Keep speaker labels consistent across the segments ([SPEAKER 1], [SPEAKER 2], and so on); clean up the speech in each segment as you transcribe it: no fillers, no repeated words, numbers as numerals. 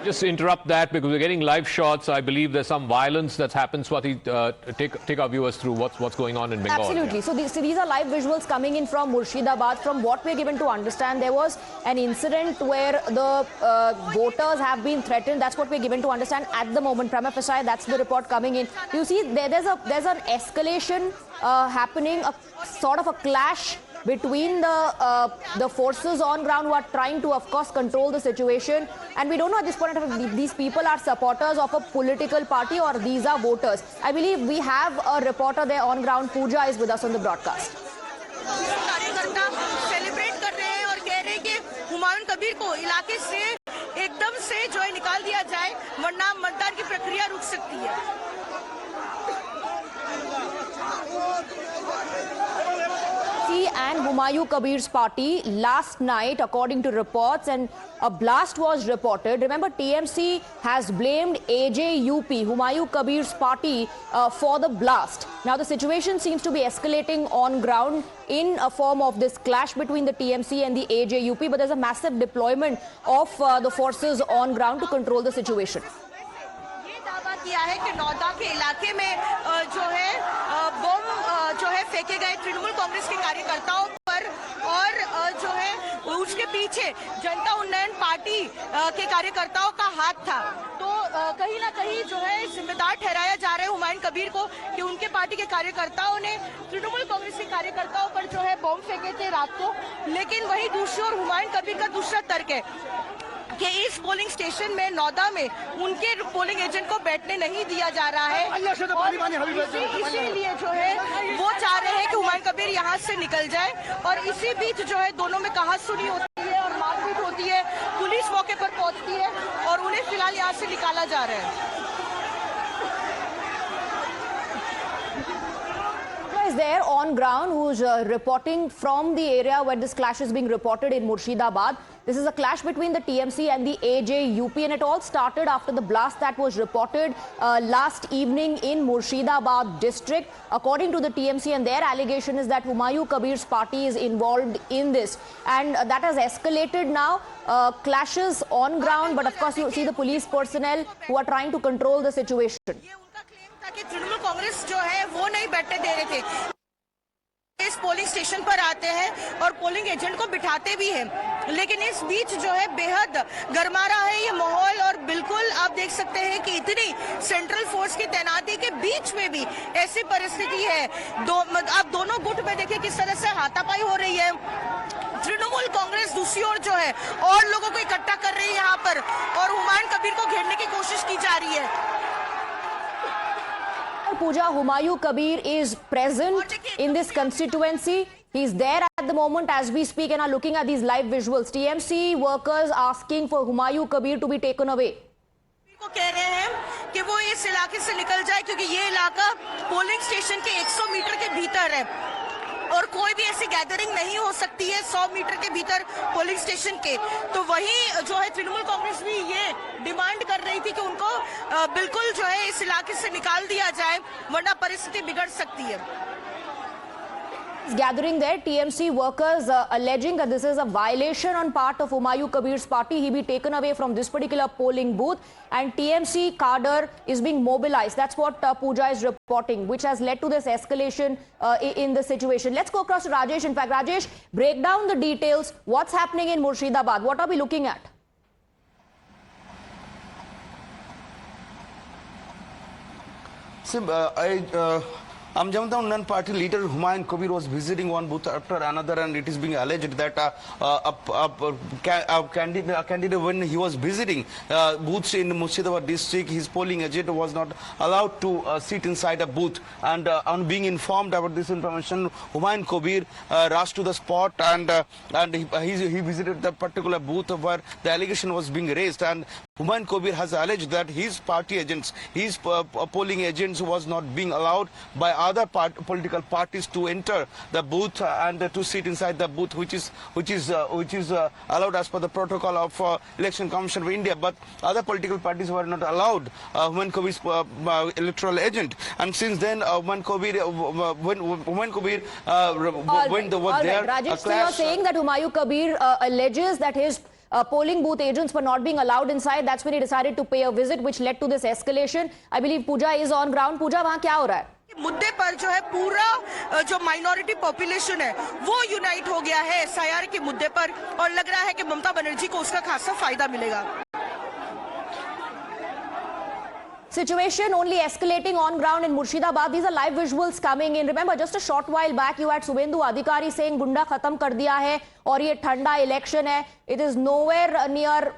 [SPEAKER 1] Just interrupt that because we're getting live shots. I believe there's some violence that's happened. Swati, take our viewers through what's going on in Bengal.
[SPEAKER 2] Absolutely.
[SPEAKER 1] Yeah.
[SPEAKER 2] So these are live visuals coming in from Murshidabad. From what we're given to understand, there was an incident where the voters have been threatened. That's what we're given to understand at the moment. Prima facie, that's the report coming in. You see, there's an escalation happening, a sort of a clash between the forces on ground who are trying to, of course, control the situation. And we don't know at this point if these people are supporters of a political party or these are voters. I believe we have a reporter there on ground. Pooja is with us on the broadcast.
[SPEAKER 3] Celebrate कर रहे हैं और कह रहे हैं कि हुमायूं कबीर को इलाके से एकदम से जो है निकाल दिया जाए, वरना मतदान की प्रक्रिया रुक सकती है.
[SPEAKER 2] And Humayun Kabir's party last night, according to reports, and a blast was reported. Remember, TMC has blamed AJUP, Humayun Kabir's party, for the blast. Now, the situation seems to be escalating on ground in a form of this clash between the TMC and the AJUP, but there's a massive deployment of the forces on ground to control the situation.
[SPEAKER 3] किया है कि नौदा के इलाके में जो है बम जो है फेंके गए तृणमूल कांग्रेस के कार्यकर्ताओं पर और जो है उसके पीछे जनता उन्नयन पार्टी के कार्यकर्ताओं का हाथ था. तो कहीं ना कहीं जो है जिम्मेदार ठहराया जा रहा है हुमायूं कबीर को कि उनके पार्टी के कार्यकर्ताओं ने तृणमूल कांग्रेस के कार्यकर्ताओं पर जो है बम फेंके थे रात को. लेकिन वही दूसरी ओर हुमायूं कबीर का दूसरा तर्क है कि इस पोलिंग स्टेशन में नौदा में उनके पोलिंग एजेंट को बैठने नहीं दिया जा रहा है. इसीलिए जो है वो चाह रहे हैं कि हुमायूं कबीर यहाँ से निकल जाए और इसी बीच जो है दोनों में कहासुनी होती है और मारपीट होती है. पुलिस मौके पर पहुंचती है और उन्हें फिलहाल यहाँ से निकाला जा रहा है.
[SPEAKER 2] Is there on ground who's reporting from the area where this clash is being reported in Murshidabad. This is a clash between the TMC and the AJUP, and it all started after the blast that was reported last evening in Murshidabad district. According to the TMC, and their allegation is that Humayun Kabir's party is involved in this, and that has escalated now. Clashes on ground, but of course you see the police personnel who are trying to control the situation.
[SPEAKER 3] कि तृणमूल कांग्रेस जो है वो नहीं बैठने दे रहे थे. इस polling station पर आते हैं और पोलिंग एजेंट को बिठाते भी हैं. लेकिन इस बीच जो है बेहद गर्मा रहा है ये माहौल और बिल्कुल आप देख सकते हैं कि इतनी सेंट्रल फोर्स की तैनाती के बीच में भी ऐसी परिस्थिति है. आप दोनों गुट में देखिए किस तरह से हाथापाई हो रही है. तृणमूल कांग्रेस दूसरी ओर जो है और लोगों को इकट्ठा कर रही है यहाँ पर और हुमायूं कबीर को घेरने की कोशिश की जा रही है.
[SPEAKER 2] Pooja, Humayun Kabir is present in this constituency. He's there at the moment as we speak and are looking at these live visuals. TMC workers asking for Humayun Kabir to be taken away.
[SPEAKER 3] को कह रहे हैं कि वो इस इलाके से निकल जाए क्योंकि ये इलाका पोलिंग स्टेशन के 100 मीटर के भीतर है और कोई भी ऐसी गैदरिंग नहीं हो सकती है 100 मीटर के भीतर पोलिंग स्टेशन के. तो वही जो है तृणमूल कांग्रेस भी ये डिमांड कर रही थी कि उनको बिल्कुल जो है इस इलाके से निकाल दिया जाए वरना परिस्थिति बिगड़ सकती है.
[SPEAKER 2] Gathering there, TMC workers alleging that this is a violation on part of Humayun Kabir's party. He be taken away from this particular polling booth, and TMC cadre is being mobilized. That's what Pooja is reporting, which has led to this escalation in the situation. Let's go across to Rajesh. In fact, Rajesh, break down the details. What's happening in Murshidabad? What are we looking at?
[SPEAKER 4] Jamata Unnayan Party leader Humayun Kabir was visiting one booth after another, and it is being alleged that a candidate, when he was visiting booths in Murshidabad district, his polling agent was not allowed to sit inside a booth. And on being informed about this information, Humayun Kabir rushed to the spot and he visited the particular booth where the allegation was being raised. And Humayun Kabir has alleged that his party agents, his polling agents was not being allowed by other political parties to enter the booth and to sit inside the booth, which is allowed as per the protocol of Election Commission of India. But other political parties were not allowed Humayun Kabir's electoral agent. And since then, Humayun Kabir,
[SPEAKER 2] Rajesh, so you are saying that Humayun Kabir alleges that his polling booth agents were not being allowed inside. That's when he decided to pay a visit, which led to this escalation. I believe Pooja is on ground. Pooja, वहाँ क्या हो रहा है?
[SPEAKER 3] मुद्दे पर जो है पूरा जो माइनॉरिटी पॉपुलेशन है वो यूनाइट हो गया है एसआईआर के मुद्दे पर और लग रहा है कि ममता बनर्जी को उसका खासा फायदा मिलेगा.
[SPEAKER 2] Situation only escalating on ground in Murshidabad. These are live visuals coming in. Remember, just a short while back, you had Subhendu Adhikari saying "Gunda khatam kar diya hai" और ये ठंडा election है. It is nowhere near.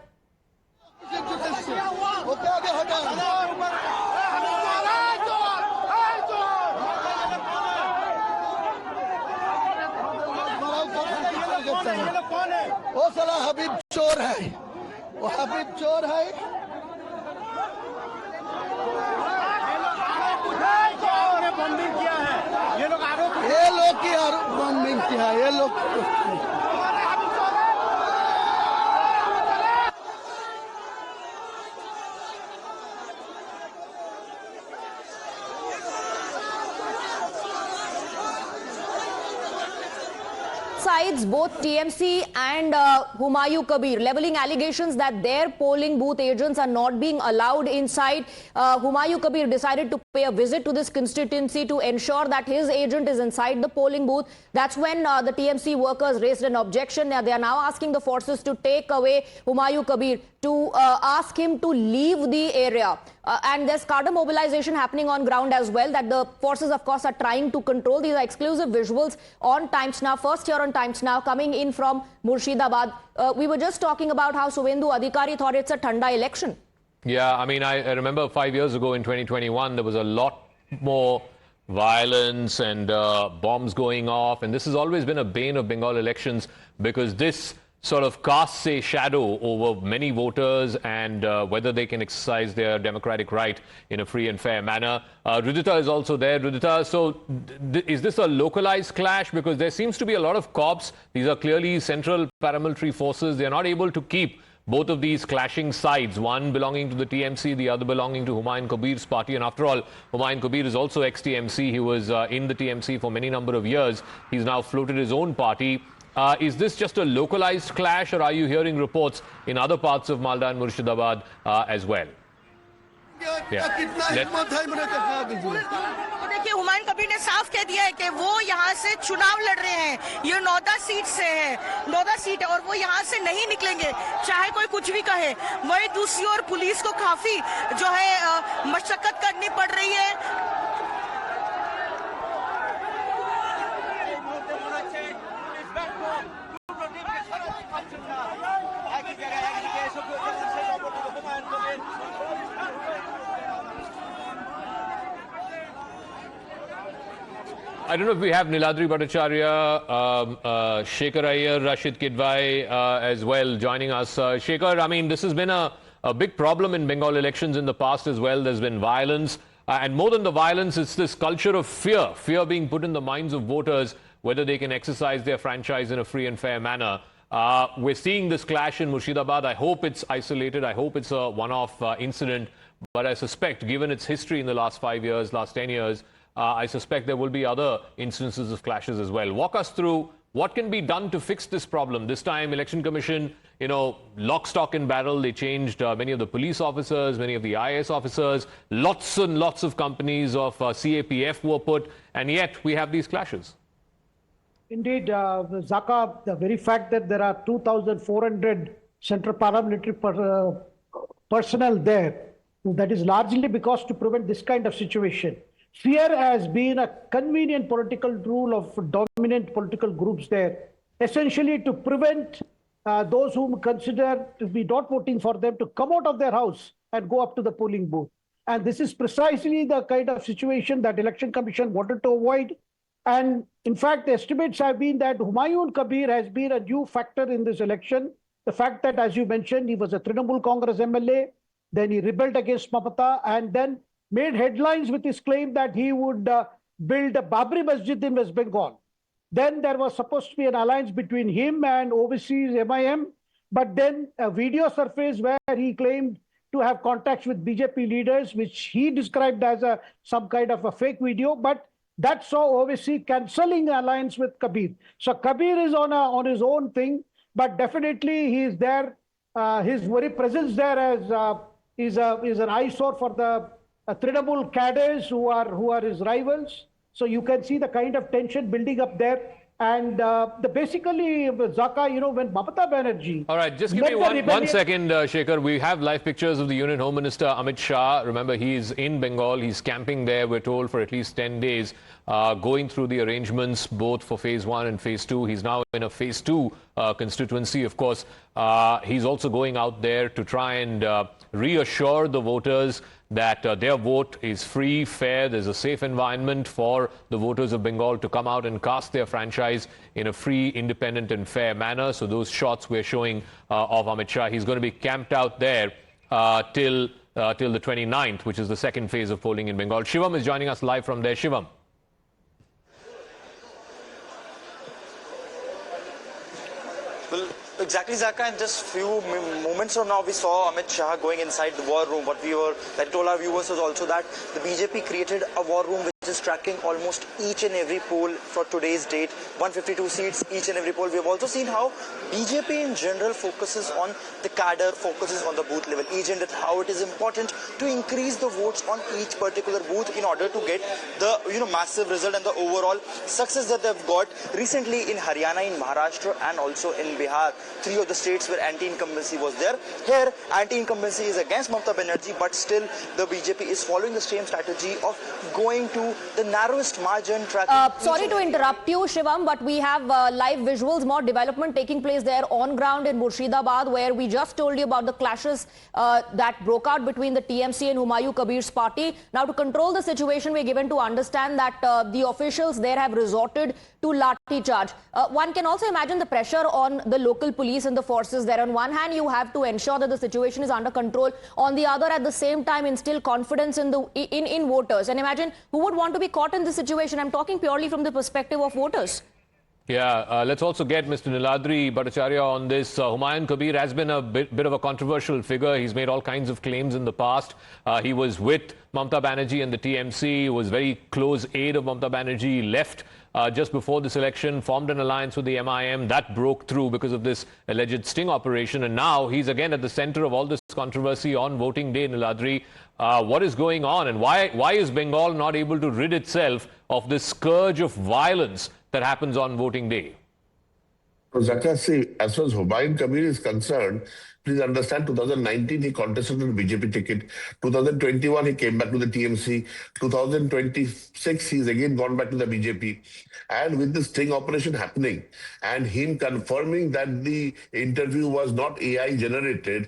[SPEAKER 5] वो साला हबीब चोर है, वो हबीब चोर है. बॉम्बिंग किया है ये लोग की बॉम्बिंग किया है ये लोग.
[SPEAKER 2] Sides, both TMC and Humayun Kabir leveling allegations that their polling booth agents are not being allowed inside. Humayun Kabir decided to pay a visit to this constituency to ensure that his agent is inside the polling booth. That's when the TMC workers raised an objection. They are now asking the forces to take away Humayun Kabir, to ask him to leave the area. And there's cadre mobilization happening on ground as well, that the forces, of course, are trying to control. These are exclusive visuals on Times Now. First here on Times Now, coming in from Murshidabad. We were just talking about how Subhendu Adhikari thought it's a Thanda election.
[SPEAKER 1] Yeah, I mean, I remember 5 years ago in 2021, there was a lot more violence and bombs going off. And this has always been a bane of Bengal elections, because this sort of casts a shadow over many voters and whether they can exercise their democratic right in a free and fair manner. Rudita is also there. Rudita, so is this a localized clash? Because there seems to be a lot of cops. These are clearly central paramilitary forces. They are not able to keep both of these clashing sides, one belonging to the TMC, the other belonging to Humayun Kabir's party. And after all, Humayun Kabir is also ex-TMC. He was in the TMC for many number of years. He's now floated his own party. Is this just a localized clash, or are you hearing reports in other parts of Malda and Murshidabad as well?
[SPEAKER 3] देखिए, हुमायूं कबीर ने साफ कह दिया है कि वो यहाँ से चुनाव लड़ रहे हैं. ये 9 सीट से है, 9 सीट है और वो यहाँ से नहीं निकलेंगे, चाहे कोई कुछ भी कहे. वही दूसरी ओर पुलिस को काफी जो है मशक्कत करनी पड़ रही है.
[SPEAKER 1] I don't know if we have Niladri Bhattacharya, Shekhar Iyer, Rashid Kidwai as well joining us. Shekhar, I mean, this has been a big problem in Bengal elections in the past as well. There's been violence. And more than the violence, it's this culture of fear being put in the minds of voters, whether they can exercise their franchise in a free and fair manner. We're seeing this clash in Murshidabad. I hope it's isolated. I hope it's a one-off incident. But I suspect, given its history in the last 5 years, last 10 years, I suspect there will be other instances of clashes as well. Walk us through what can be done to fix this problem. This time, Election Commission, you know, lock, stock and barrel, they changed many of the police officers, many of the IAS officers, lots and lots of companies of CAPF were put, and yet we have these clashes.
[SPEAKER 6] Indeed, Zaka, the very fact that there are 2,400 central paramilitary personnel there, that is largely because to prevent this kind of situation. Fear has been a convenient political rule of dominant political groups there, essentially to prevent those whom consider to be not voting for them to come out of their house and go up to the polling booth. And this is precisely the kind of situation that Election Commission wanted to avoid. And in fact, the estimates have been that Humayun Kabir has been a new factor in this election. The fact that, as you mentioned, he was a Trinamool Congress MLA, then he rebelled against Mamata, and then made headlines with his claim that he would build a Bribery Masjid in West Bengal. Then there was supposed to be an alliance between him and overseas MIM, but then a video surfaced where he claimed to have contacts with BJP leaders, which he described as some kind of a fake video, but that saw OVC cancelling the alliance with Kabir. So Kabir is on his own thing, but definitely he is there his very presence there is an eyesore for the Trinamool cadres who are his rivals. So you can see the kind of tension building up there. And basically, Zaka, when Mamata Banerjee...
[SPEAKER 1] All right, just give me one second, Shekhar. We have live pictures of the Union Home Minister, Amit Shah. Remember, he's in Bengal. He's camping there, we're told, for at least 10 days, going through the arrangements both for Phase 1 and Phase 2. He's now in a Phase 2 constituency, of course. He's also going out there to try and reassure the voters that their vote is free, fair, there's a safe environment for the voters of Bengal to come out and cast their franchise in a free, independent and fair manner. So those shots we're showing of Amit Shah, he's going to be camped out there till the 29th, which is the second phase of polling in Bengal. Shivam is joining us live from there. Shivam.
[SPEAKER 7] Well, exactly, Zaka, and just few moments from now we saw Amit Shah going inside the war room. What I told our viewers was also that the BJP created a war room which is tracking almost each and every poll for today's date. 152 seats each and every poll. We have also seen how BJP in general focuses on the cadre, focuses on the booth level agent, and how it is important to increase the votes on each particular booth in order to get the massive result and the overall success that they've got recently in Haryana, in Maharashtra and also in Bihar. Three of the states where anti-incumbency was there. Here, anti-incumbency is against Mamata Banerjee, but still the BJP is following the same strategy of going to the narrowest margin.
[SPEAKER 2] Sorry to interrupt you, Shivam, but we have live visuals, more development taking place there on ground in Murshidabad, where we just told you about the clashes that broke out between the TMC and Humayun Kabir's party. Now, to control the situation, we're given to understand that the officials there have resorted to lathi charge. One can also imagine the pressure on the local police and the forces there. On one hand, you have to ensure that the situation is under control. On the other, at the same time, instill confidence in voters. And imagine who would want to be caught in this situation. I'm talking purely from the perspective of voters.
[SPEAKER 1] Yeah, let's also get Mr. Niladri Bhattacharya on this. Humayun Kabir has been a bit of a controversial figure. He's made all kinds of claims in the past. He was with Mamata Banerjee and the TMC, was very close aide of Mamata Banerjee, left just before this election, formed an alliance with the MIM. That broke through because of this alleged sting operation. And now he's again at the center of all this controversy on voting day, Niladri. What is going on, and why is Bengal not able to rid itself of this scourge of violence that happens on voting day?
[SPEAKER 8] Zaka, see, as far as Humayun Kabir is concerned, please understand, 2019 he contested on the BJP ticket. 2021 he came back to the TMC. 2026 he's again gone back to the BJP. And with the sting operation happening and him confirming that the interview was not AI generated,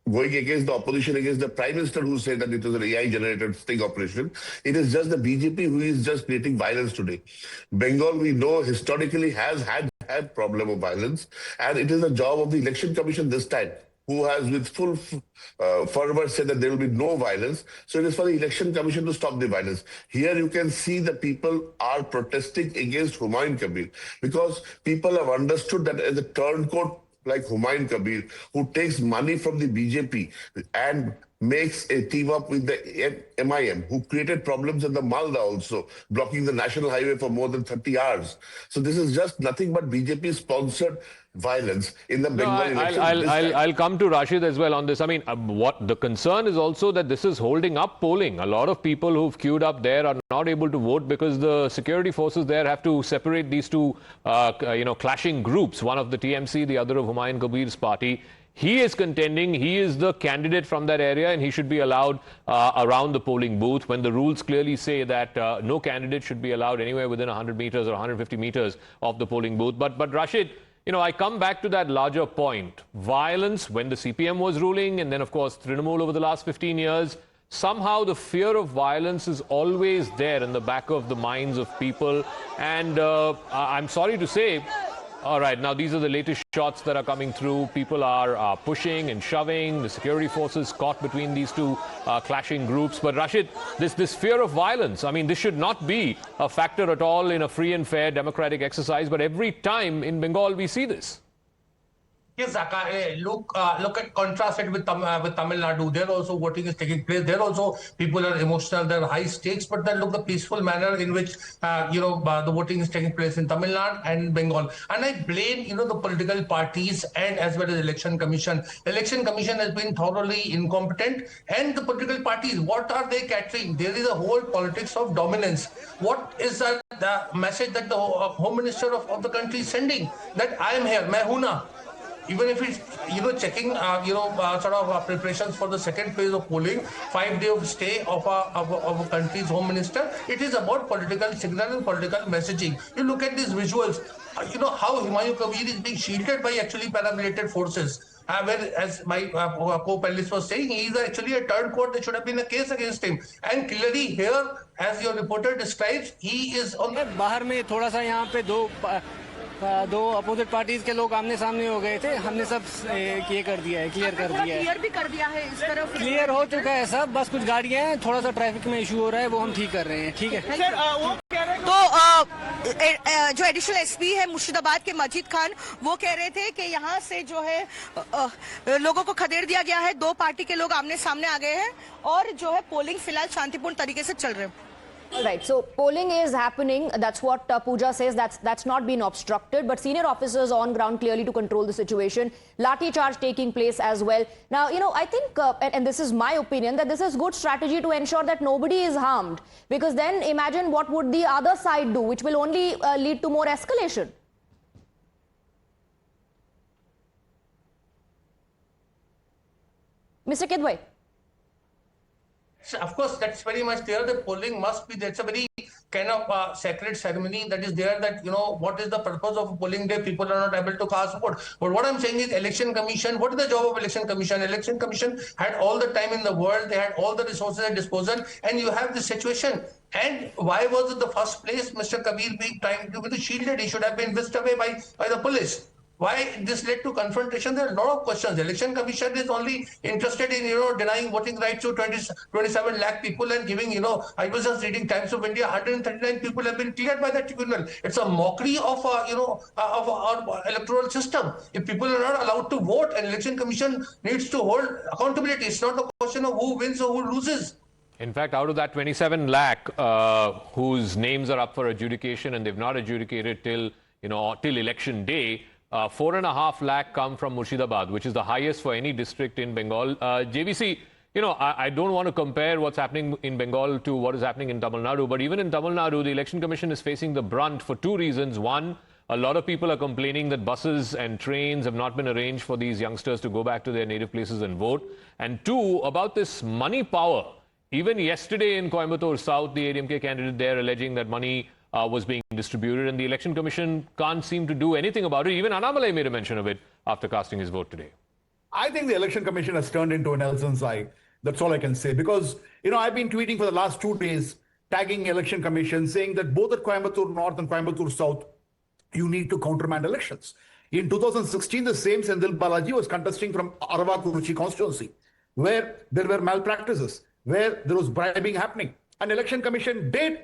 [SPEAKER 8] going against the opposition, against the Prime Minister who said that it was an AI-generated sting operation. It is just the BJP who is just creating violence today. Bengal, we know, historically has had problem of violence, and it is the job of the Election Commission this time, who has with full fervor said that there will be no violence. So it is for the Election Commission to stop the violence. Here you can see the people are protesting against Humayun Kabir because people have understood that as a turncoat like Humayun Kabir, who takes money from the BJP and makes a team up with the MIM, who created problems in the Malda also, blocking the national highway for more than 30 hours. So this is just nothing but BJP-sponsored violence in the Bengal election.
[SPEAKER 1] I'll come to Rashid as well on this. I mean, what the concern is also that this is holding up polling. A lot of people who've queued up there are not able to vote because the security forces there have to separate these two, clashing groups. One of the TMC, the other of Humayun Kabir's party. He is contending, he is the candidate from that area, and he should be allowed around the polling booth when the rules clearly say that no candidate should be allowed anywhere within 100 meters or 150 meters of the polling booth. But Rashid, I come back to that larger point. Violence, when the CPM was ruling, and then, of course, Trinamool over the last 15 years, somehow the fear of violence is always there in the back of the minds of people. And I'm sorry to say, all right, now these are the latest shots that are coming through. People are pushing and shoving. The security forces caught between these two clashing groups. But Rashid, this fear of violence, I mean, this should not be a factor at all in a free and fair democratic exercise. But every time in Bengal we see this.
[SPEAKER 9] Yes, Zaka, look at contrast it with Tamil Nadu. There also voting is taking place. There also people are emotional. There are high stakes, but then look the peaceful manner in which the voting is taking place in Tamil Nadu and Bengal. And I blame the political parties and as well as Election Commission. Election Commission has been thoroughly incompetent, and the political parties, what are they catering? There is a whole politics of dominance. What is the message that the Home Minister of the country is sending? That I am here, main hu na. Even if it's checking preparations for the second phase of polling, 5 days of stay of a country's home minister, it is about political signal and political messaging. You look at these visuals, how Humayun Kabir is being shielded by actually paramilitary forces. Where, as my co-panelist was saying, he is actually a turncoat. There should have been a case against him. And clearly here, as your reporter describes, he is on the
[SPEAKER 10] बाहर में थोड़ा सा यहाँ पे दो opposite parties के लोग आमने सामने हो गए थे, हमने सब ये कर दिया है, क्लियर कर दिया है,
[SPEAKER 3] क्लियर भी कर दिया है इस तरफ,
[SPEAKER 10] क्लियर हो चुका है सब, बस कुछ गाड़ियां हैं, थोड़ा सा ट्रैफिक में इशू हो रहा है, वो हम ठीक कर रहे हैं, ठीक है।
[SPEAKER 3] तो जो एडिशनल एसपी है मुर्शिदाबाद के मजीद खान, वो कह रहे थे कि यहाँ से जो है लोगों को खदेड़ दिया गया है, 2 पार्टी के लोग आमने सामने आ गए हैं और जो है पोलिंग फिलहाल शांतिपूर्ण तरीके से चल रहे हैं।
[SPEAKER 2] Right, so polling is happening. That's what Pooja says. That's not been obstructed, but senior officers on ground clearly to control the situation. Lathi charge taking place as well. Now, I think, and this is my opinion, that this is good strategy to ensure that nobody is harmed. Because then imagine what would the other side do, which will only lead to more escalation. Mr. Kidwai.
[SPEAKER 9] Of course, that's very much there. The polling must be, that's a very kind of sacred ceremony that is there, that, what is the purpose of a polling day? People are not able to cast vote. But what I'm saying is Election Commission, what is the job of Election Commission? Election Commission had all the time in the world, they had all the resources at disposal, and you have this situation. And why was it the first place Mr. Kabir being trying to be shielded? He should have been whisked away by the police. Why this led to confrontation? There are a lot of questions. The Election Commission is only interested in, denying voting rights to 27 lakh people and giving, I was just reading Times of India, 139 people have been cleared by that tribunal. It's a mockery of, of our electoral system. If people are not allowed to vote, an Election Commission needs to hold accountability. It's not a question of who wins or who loses.
[SPEAKER 1] In fact, out of that 27 lakh whose names are up for adjudication and they've not adjudicated till election day, 4.5 lakh come from Murshidabad, which is the highest for any district in Bengal. JVC, I don't want to compare what's happening in Bengal to what is happening in Tamil Nadu, but even in Tamil Nadu, the Election Commission is facing the brunt for 2 reasons. One, a lot of people are complaining that buses and trains have not been arranged for these youngsters to go back to their native places and vote. And 2, about this money power. Even yesterday in Coimbatore South, the ADMK candidate there alleging that money was being distributed, and the Election Commission can't seem to do anything about it. Even Annamalai made a mention of it after casting his vote today.
[SPEAKER 11] I think the Election Commission has turned into a Nelson's eye. That's all I can say. Because, I've been tweeting for the last 2 days, tagging Election Commission, saying that both at Coimbatore North and Coimbatore South, you need to countermand elections. In 2016, the same Sendil Balaji was contesting from Aravakuruchi constituency, where there were malpractices, where there was bribing happening. And Election Commission did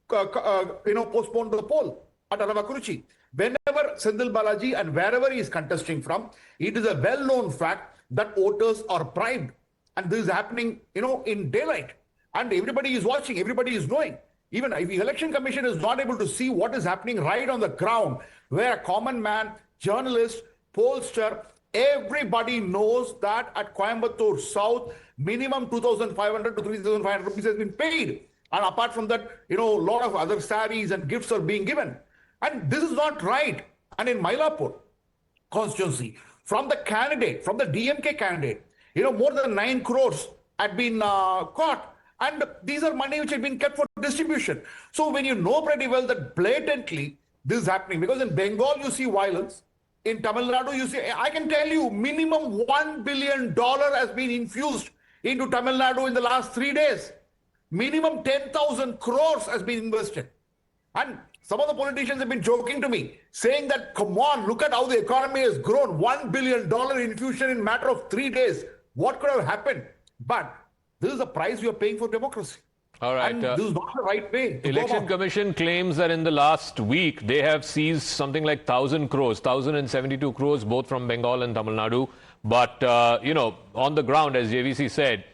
[SPEAKER 11] postpone the poll at Aravakuruchi. Whenever Sendil Balaji and wherever he is contesting from, it is a well-known fact that voters are bribed. And this is happening, in daylight. And everybody is watching, everybody is knowing. Even if the Election Commission is not able to see what is happening right on the ground, where a common man, journalist, pollster, everybody knows that at Coimbatore South, minimum 2,500 to 3,500 rupees has been paid. And apart from that, a lot of other saris and gifts are being given. And this is not right. And in Mylapore constituency, from the candidate, from the DMK candidate, more than 9 crores had been caught. And these are money which had been kept for distribution. So when you know pretty well that blatantly this is happening, because in Bengal you see violence, in Tamil Nadu you see, I can tell you, minimum $1 billion has been infused into Tamil Nadu in the last 3 days. Minimum 10,000 crores has been invested. And some of the politicians have been joking to me, saying that, come on, look at how the economy has grown. $1 billion infusion in a matter of 3 days. What could have happened? But this is the price we are paying for democracy.
[SPEAKER 1] All right.
[SPEAKER 11] And this is not the right way. to go
[SPEAKER 1] Election
[SPEAKER 11] about.
[SPEAKER 1] Commission claims that in the last week they have seized something like 1,000 crores, 1,072 crores, both from Bengal and Tamil Nadu. But, on the ground, as JVC said,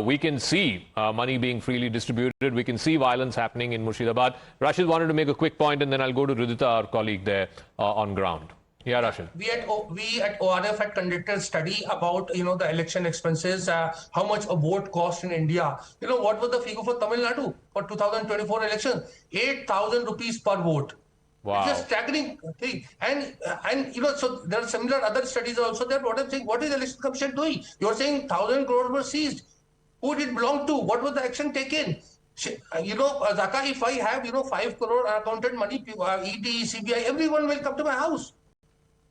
[SPEAKER 1] we can see money being freely distributed. We can see violence happening in Murshidabad. Rashid wanted to make a quick point, and then I'll go to Ridhita, our colleague there on ground. Yeah, Rashid.
[SPEAKER 9] We at ORF had conducted a study about the election expenses, how much a vote cost in India. What was the figure for Tamil Nadu for 2024 election? 8,000 rupees per vote.
[SPEAKER 1] Wow.
[SPEAKER 9] It's a staggering thing. And so there are similar other studies also there. What I'm saying, what is the election commission doing? You're saying 1,000 crores were seized. Who did it belong to? What was the action taken? Zaka, if I have 5 crore accounted money, ED, CBI, everyone will come to my house.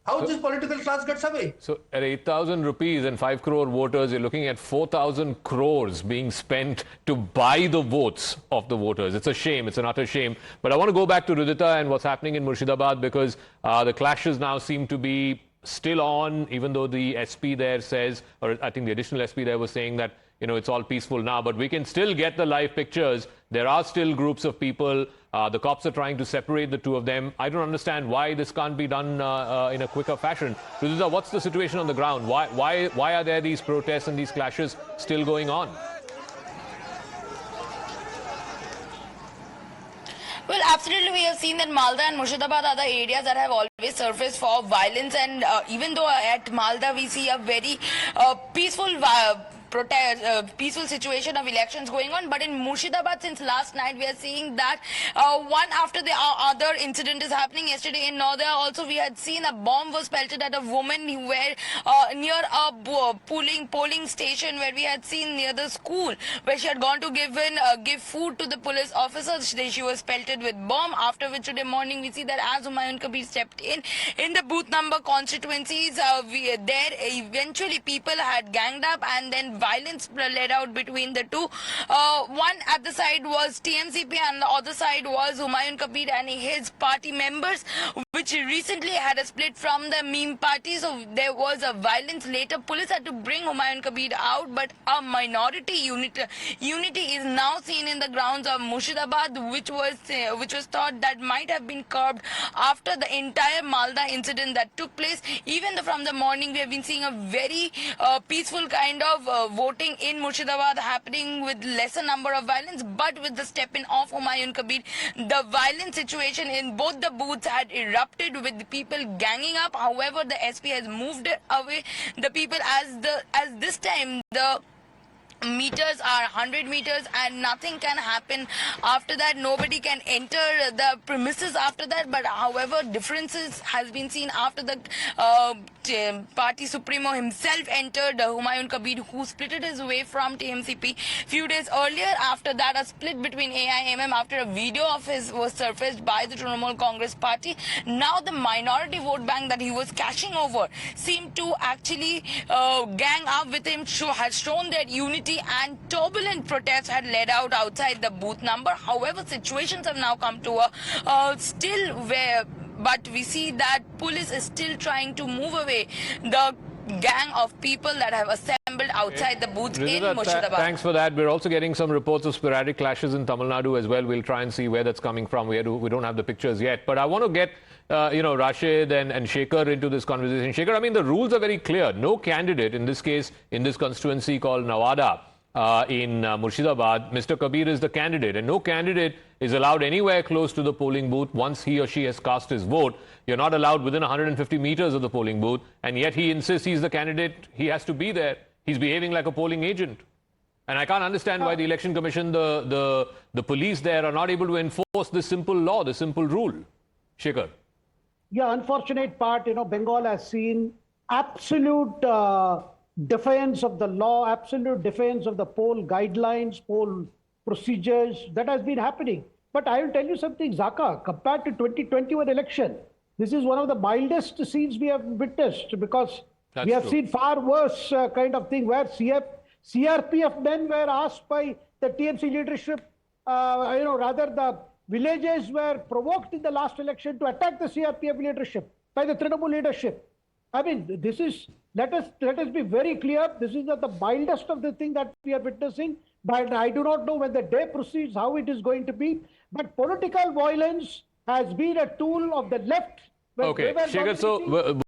[SPEAKER 9] How this political class gets away?
[SPEAKER 1] So at 8,000 rupees and 5 crore voters, you're looking at 4,000 crores being spent to buy the votes of the voters. It's a shame. It's an utter shame. But I want to go back to Ridhita and what's happening in Murshidabad, because the clashes now seem to be still on, even though the SP there says, or I think the additional SP there was saying that, it's all peaceful now, but we can still get the live pictures. There are still groups of people. The cops are trying to separate the two of them. I don't understand why this can't be done in a quicker fashion. Ridhita, what's the situation on the ground? Why are there these protests and these clashes still going on?
[SPEAKER 12] Well, absolutely, we have seen that Malda and Murshidabad are the areas that have always surfaced for violence, and even though at Malda we see a very peaceful peaceful situation of elections going on, but in Murshidabad since last night we are seeing that one after the other incident is happening. Yesterday in Nadu also we had seen a bomb was pelted at a woman who were near a polling station, where we had seen near the school where she had gone to give food to the police officers. She was pelted with bomb, after which today morning we see that as Humayun Kabir stepped in the booth number constituencies, there eventually people had ganged up and then violence led out between the two. One at the side was TMCP and the other side was Humayun Kabir and his party members, which recently had a split from the meme party. So there was a violence. Later police had to bring Humayun Kabir out, but a minority unity is now seen in the grounds of Murshidabad, which was thought that might have been curbed after the entire Malda incident that took place. Even from the morning we have been seeing a very peaceful kind of voting in Murshidabad happening with lesser number of violence, but with the step in of Humayun Kabir, the violent situation in both the booths had erupted with the people ganging up. However, the SP has moved away the people as this time the meters are 100 meters and nothing can happen after that. Nobody can enter the premises after that. But however, differences has been seen after the party supremo himself entered, Humayun Kabir, who splitted his way from TMCP few days earlier. After that, a split between AIMM after a video of his was surfaced by the Trinamool Congress party. Now the minority vote bank that he was cashing over seemed to actually gang up with him, has shown their unity, and turbulent protests had led out outside the booth number. However, situations have now come to a still where, but we see that police is still trying to move away the gang of people that have assembled outside the booth in Murshidabad.
[SPEAKER 1] Thanks for that. We're also getting some reports of sporadic clashes in Tamil Nadu as well. We'll try and see where that's coming from. We don't have the pictures yet. But I want to get, Rashid and Shekhar into this conversation. Shekhar, I mean, the rules are very clear. No candidate, in this case, in this constituency called Nawada, in Murshidabad, Mr. Kabir is the candidate, and no candidate is allowed anywhere close to the polling booth once he or she has cast his vote. You're not allowed within 150 meters of the polling booth, and yet he insists he's the candidate. He has to be there. He's behaving like a polling agent. And I can't understand why the Election Commission, the police there are not able to enforce this simple law, this simple rule. Shekhar.
[SPEAKER 6] Yeah, unfortunate part, Bengal has seen absolute defiance of the law, absolute defiance of the poll guidelines, poll procedures. That has been happening. But I will tell you something, Zaka, compared to 2021 election, this is one of the mildest scenes we have witnessed, because we have seen far worse kind of thing where CRPF men were asked by the TMC leadership, rather the villages were provoked in the last election to attack the CRPF leadership by the Trinamool leadership. I mean, this is, let us be very clear, this is not the mildest of the thing that we are witnessing. But I do not know when the day proceeds how it is going to be. But political violence has been a tool of the left.
[SPEAKER 1] Okay, Shekhar, so